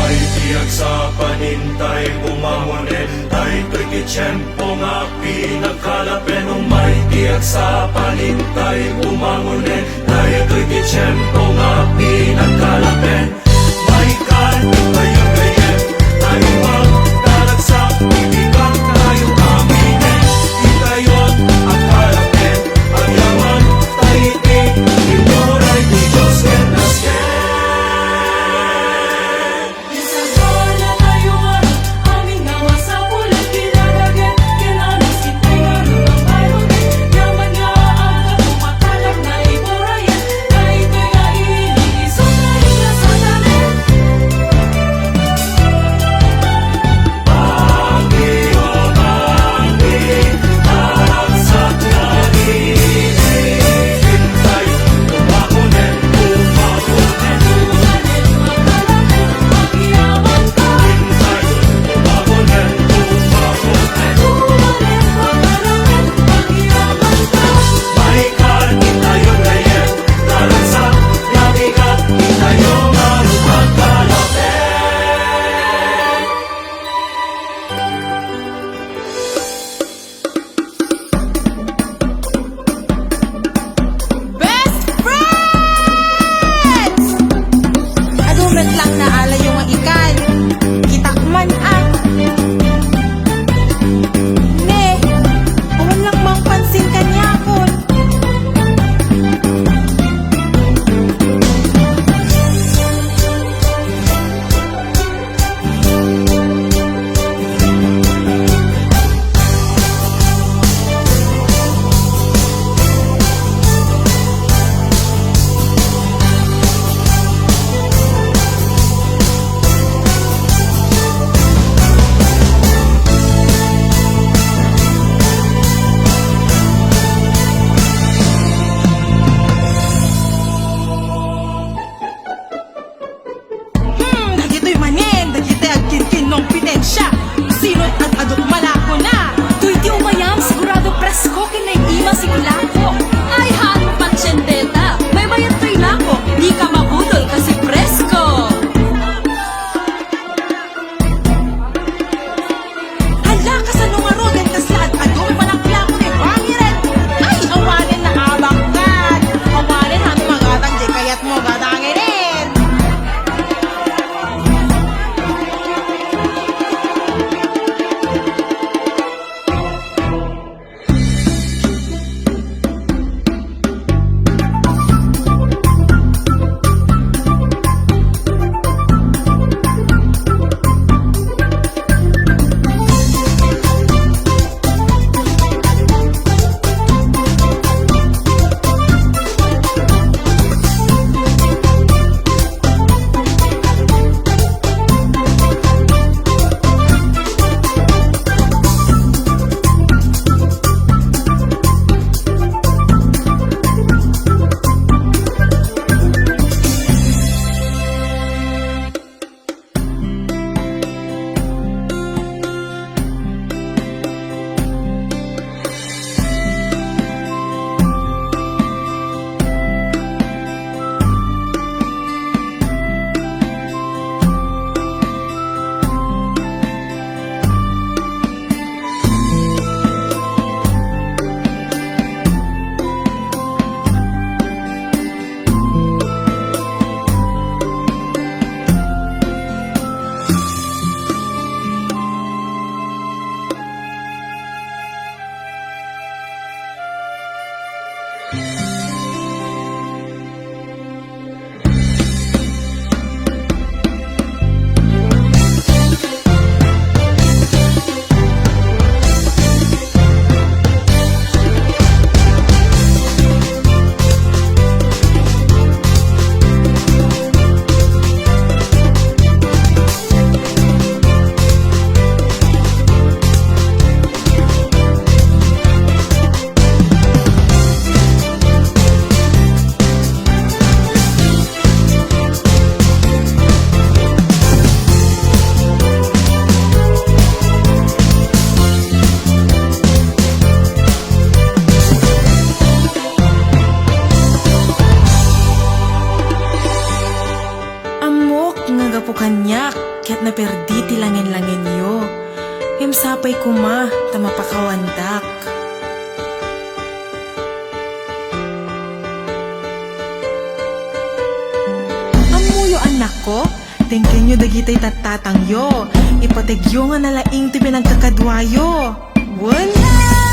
May tiyag sa panintay bumangonin, tay to'y kitsyempo nga pinagkalapin. May tiyag sa panintay bumangonin, tay to'y kitsyempo nga pinagkalapin. May kanto tayo gayen, tayo magdalagsak, ibigak tayo aminin. Itayot at kalapin, ang yaman tayo imuray di Diyos kenasken. Lang na ala yung ang ikan kita man ne awan lang mang pansin kanya kon. Dagito'y manin, dagito'y agkinkin nung pinensya. Sinot at adok malako na. Tuy di umayam, sigurado presko kinay ima siglako. Ay han, patsyendeta, may bayad to'y nako. Di ka mabudol kasi presko. Hala ka sa nungaro, den kaslaad adok panakla ko ni bangiran. Ay, awanin na abangkat. Awanin han magatang di kayat mo gatangin. nga gapo kanyak. Kaya't naperdi ti langin-langin yo. Himsapay kuma, tamapakawandak. Amuyo anak ko, tingkin nyo dagitay tatatang yo. Ipategyo nga nalaing ti pinagkakadwayo. Wala!